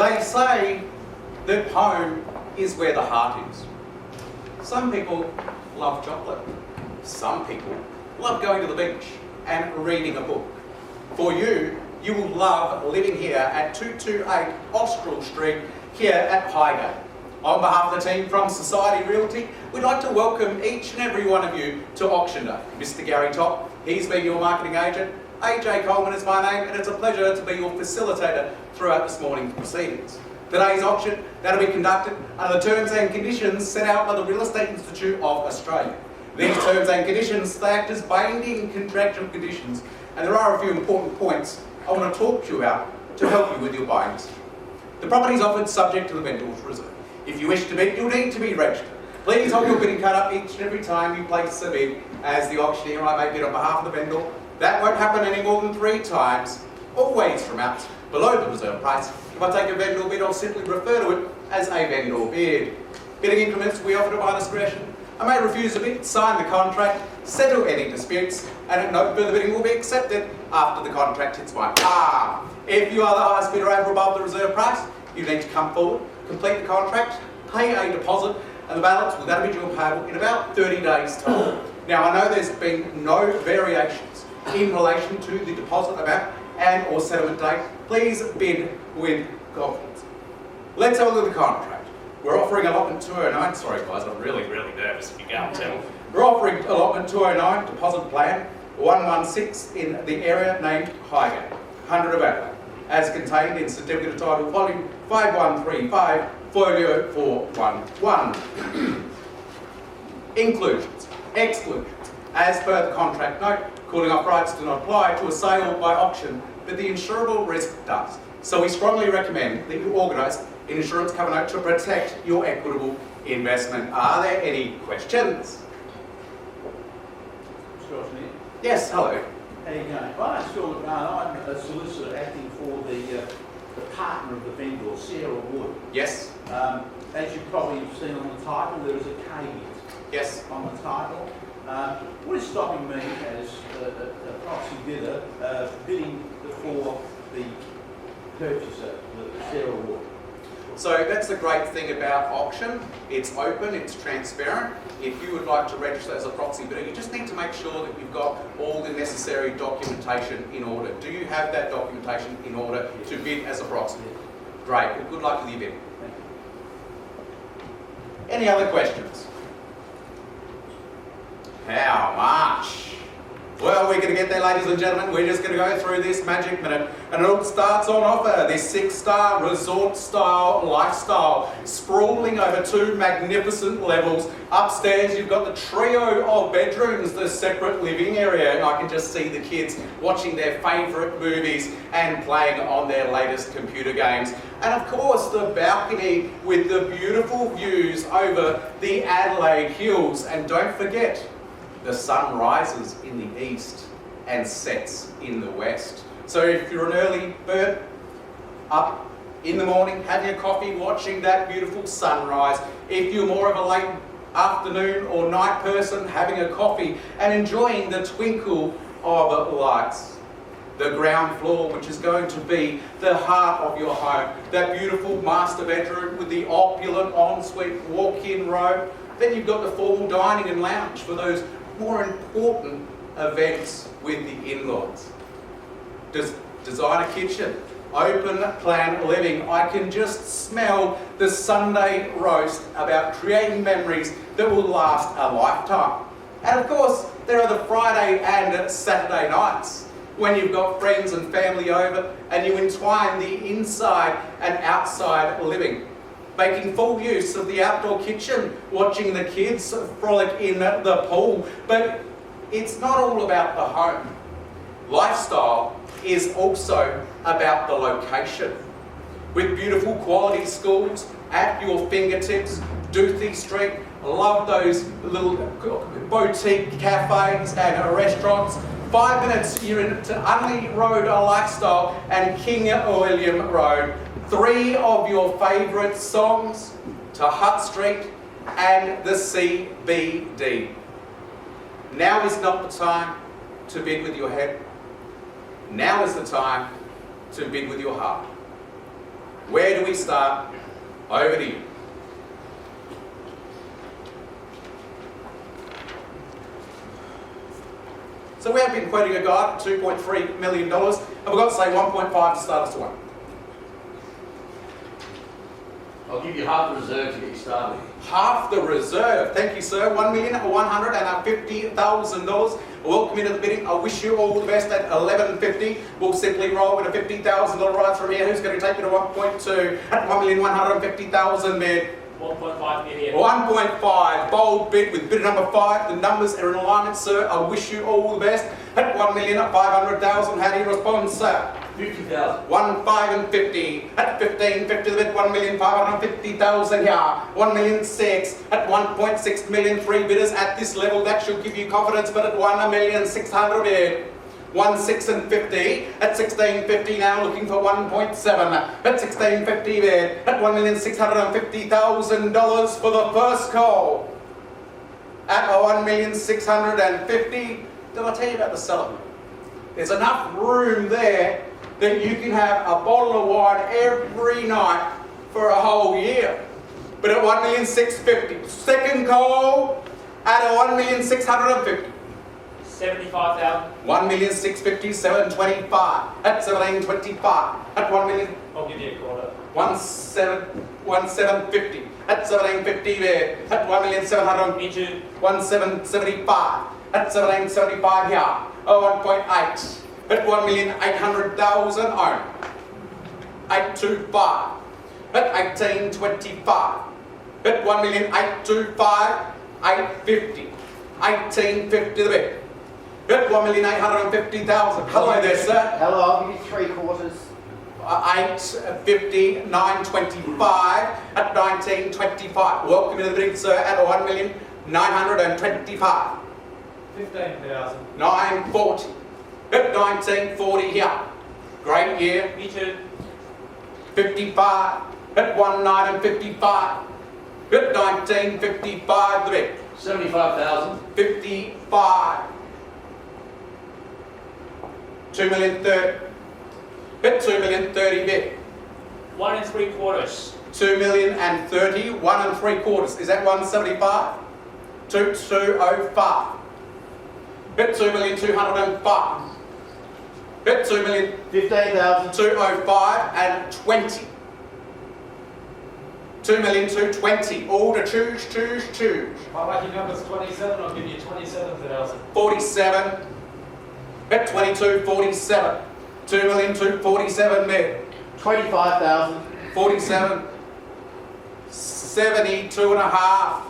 They say that home is where the heart is. Some people love chocolate. Some people love going to the beach and reading a book. For you, you will love living here at 228 Austral Street here at Highgate. On behalf of the team from Society Realty, we'd like to welcome each and every one of you to Auction Day. Mr. Gary Top, he's been your marketing agent. AJ Colman is my name, and it's a pleasure to be your facilitator throughout this morning's proceedings. Today's auction, that'll be conducted under the terms and conditions set out by the Real Estate Institute of Australia. These terms and conditions, they act as binding contractual conditions, and there are a few important points I want to talk to you about to help you with your buying decision. The property is offered subject to the vendor's reserve. If you wish to bid, you'll need to be registered. Please hold your bidding card up each and every time you place a bid. As the auctioneer, I may bid on behalf of the vendor. That won't happen any more than 3 times, always from out below the reserve price. If I take a vendor bid, I'll simply refer to it as a vendor bid. Bidding increments will be offered at my discretion. I may refuse a bid, sign the contract, settle any disputes, and no further bidding will be accepted after the contract hits my car. If you are the highest bidder over above the reserve price, you need to come forward, complete the contract, pay a deposit, and the balance will then be due payable in about 30 days' time. Now, I know there's been no variations in relation to the deposit amount and or settlement date. Please bid with confidence. Let's have a look at the contract. We're offering allotment 209. Sorry guys, I'm really nervous if you can't tell. We're offering allotment 209, deposit plan 116 in the area named Highgate, 100 of Adelaide, as contained in Certificate of Title Volume 5135, Folio 411. Inclusions, exclusions. As per the contract note, cooling off rights do not apply to a sale by auction, but the insurable risk does. So we strongly recommend that you organise an insurance cover note to protect your equitable investment. Are there any questions? Yes, hello. How are you going? My name's Phil McMahon. I'm a solicitor acting for the partner of the vendor, Sarah Wood. Yes. As you've probably seen on the title, there is a caveat. Yes. On the title. What is stopping me as a proxy bidder bidding for the purchaser, Sarah Wood? So that's the great thing about auction. It's open, it's transparent. If you would like to register as a proxy bidder, you just need to make sure that you've got all the necessary documentation in order. Do you have that documentation in order to bid as a proxy? Great, well, good luck with your bid. Any other questions? How much? Well, we're going to get there, ladies and gentlemen. We're just going to go through this magic minute. And it all starts on offer. This 6-star resort-style lifestyle, sprawling over 2 magnificent levels. Upstairs, you've got the trio of bedrooms, the separate living area. And I can just see the kids watching their favourite movies and playing on their latest computer games. And of course, the balcony with the beautiful views over the Adelaide Hills. And don't forget, the sun rises in the east and sets in the west. So if you're an early bird, up in the morning, having a coffee, watching that beautiful sunrise. If you're more of a late afternoon or night person, having a coffee and enjoying the twinkle of lights. The ground floor, which is going to be the heart of your home. That beautiful master bedroom with the opulent ensuite walk-in robe. Then you've got the formal dining and lounge for those more important events with the in-laws. Designer kitchen, open plan living. I can just smell the Sunday roast about creating memories that will last a lifetime. And of course, there are the Friday and Saturday nights when you've got friends and family over and you entwine the inside and outside living. Making full use of the outdoor kitchen, watching the kids frolic in the pool. But it's not all about the home. Lifestyle is also about the location. With beautiful quality schools at your fingertips, Duthie Street, love those little boutique cafes and restaurants. 5 minutes, you're into Unley Road Lifestyle and King William Road. 3 of your favourite songs to Hutt Street and the CBD. Now is not the time to bid with your head. Now is the time to bid with your heart. Where do we start? Over to you. So we have been quoting a guide at $2.3 million, and we've got to say 1.5 to start us to 1. I'll give you half the reserve to get you started. Half the reserve. Thank you, sir. $1,150,000. Welcome into the bidding. I wish you all the best at $11.50. We'll simply roll with a $50,000 rise from here. Who's going to take me to 1.2 at $1,150,000 bid? 1.5 million. 1.5. Bold bid with bid number 5. The numbers are in alignment, sir. I wish you all the best at $1,500,000. How do you respond, sir? 50,000. 1,550 at 1550 the bid, 1,550,000 here, 1,006,000 at 1.6 million, 3 bidders at this level. That should give you confidence, but at 1,600,000 bid, 1,650 at 1650 now, looking for 1.7 at 1650 bid, at $1,650,000 for the first call. At 1,650,000, did I tell you about the seller? There's enough room there that you can have a bottle of wine every night for a whole year. But at 1,650,000, second call at 1,650,000. 75,000. 1,650,000, 725 at 1725 at 1 million. I'll give you a quarter. 1,750 at 1750 there at 1,700,000. Me too. 1,775 at 1775 here. 1.8 at 1,800,000 own. 825 at 1825 at 1,825, 850, 1850 the bid at 1,850,000. Hello there, sir. Hello, I'll give you 3 quarters. 850, 925 at 1925. Welcome to the bidding, sir, at 1,925. 15,000. 940 at 1940 here. Great year. Me too. 55 at 1955 at 1955 the bid. 75,000. 55 2,030,000 at 2,030,000 bid. 1 3/4. 2,030,000, 1 3/4. Is that 175? 2,205 at 2,205 at 15,000. 2,205 and 20. 2,220. All to choose. My lucky number's 27. I'll give you 27,000. 47 at 2247. 2,247 bid. 25,000. 47. 72 and a half.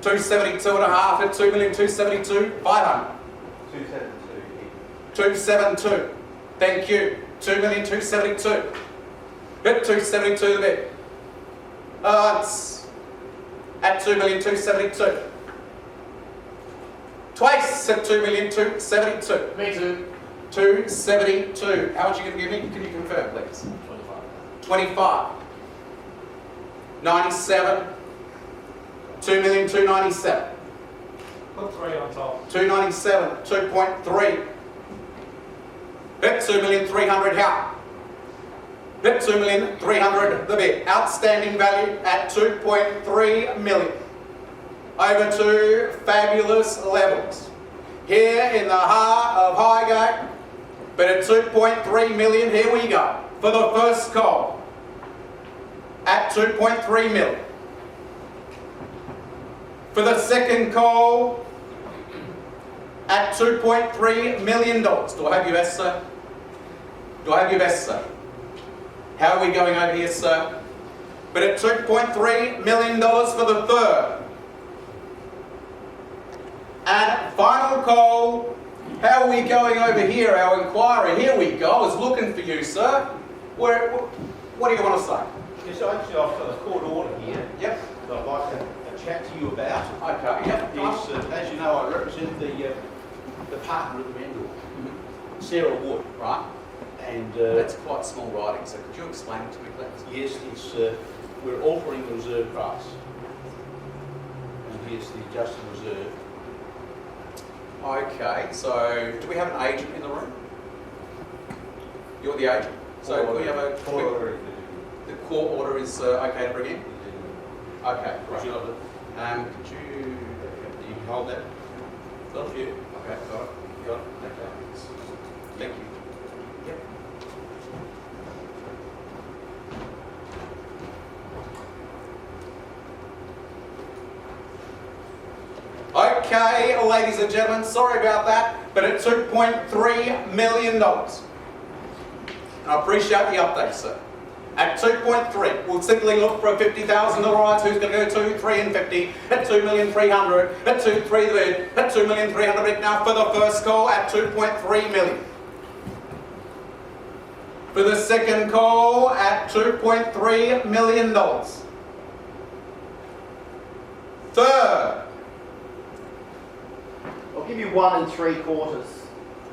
272 and a half at 2,272,500. 272. Thank you. 2,272. At 272 the bid. It's at 2,272. Twice at 2,272. Me too. 272. How much are you going to give me? Can you confirm, please? 25. 97. 2,297. Put 3 on top. 297. 2.3. At 2,300,000 here. At 2,300,000 the bid. Outstanding value at 2.3 million. Over to fabulous levels. Here in the heart of Highgate. But at 2.3 million, here we go. For the first call. At 2.3 million. For the second call. At $2.3 million. Do I have your best, sir? Do I have your best, sir? How are we going over here, sir? But at $2.3 million for the third. And final call. How are we going over here? Our inquiry. Here we go. I was looking for you, sir. What do you want to say? Yes, actually, I've got a court order here Yep. that I'd like to chat to you about. Okay. Yep. Yes, as you know, I represent the partner at the vendor, Sarah Wood. Right. And That's quite small writing, so could you explain it to me, please? yes, it's we're altering the reserve price. And here's the adjusted reserve. Okay, so do we have an agent in the room? You're the agent. So we have a The court order is okay to bring in? Okay, What's right. your order? Could you hold that? Not you. Okay, got it. Got it. Okay. Thank you. Yep. Okay, ladies and gentlemen, sorry about that, but at $2.3 million. I appreciate the update, sir. At 2.3, we'll simply look for a $50,000 rise. Who's going to go 2, 3 and 50? At 2,300,000. At 2, 3 the bid. At 2,300,000 bid. Now for the first call at 2.3 million. For the second call at $2.3 million. Third, I'll give you 1 3/4.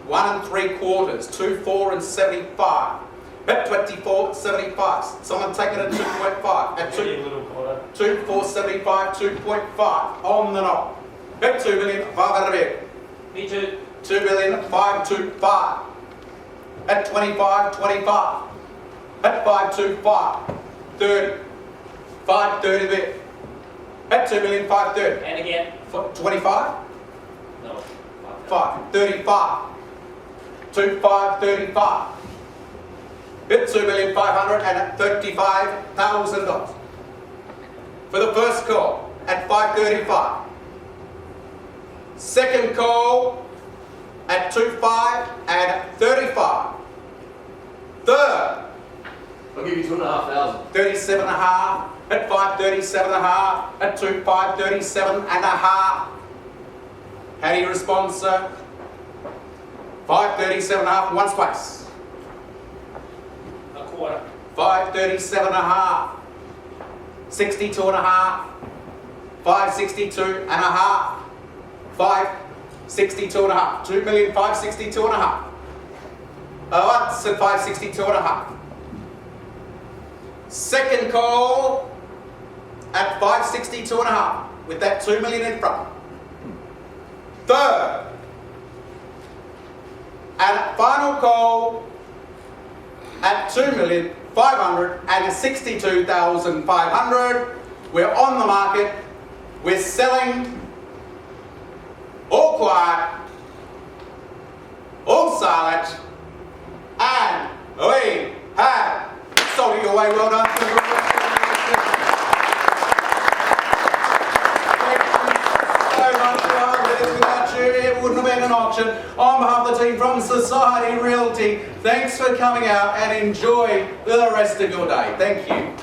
1 3/4. 2, 4 and 75. At 24.75. Someone take it at 2.5. At Give you a little quarter. 2, 4, 75, 2.5. On the knob. At 2,500,000 bid. Me too. 2,525. At 25, 25. At 525. 30. 530 bid. At 2,530. And again. 25. No. 5. 35. 2535. At $2,535,000. For the first call at 535. Second call at 25 and 35. Third, I'll give you 2,500. 37 and a half. At 537 and a half. At 537 and a half. How do you respond, sir? 537 and a half, once, twice. A quarter. 537 and a half. 62 and a half. 562 and a half. 562 and a half. 2,562 and a half. That's at 562 and a half. Second call at 562 and a half with that 2 million in front. Third and final call at 2,562,500. We're on the market. We're selling. All quiet. All silent. And we have sold it your way. Well done. Thank you so much. Without you, it wouldn't have been an auction. On behalf of the team from Society Realty, thanks for coming out and enjoy the rest of your day. Thank you.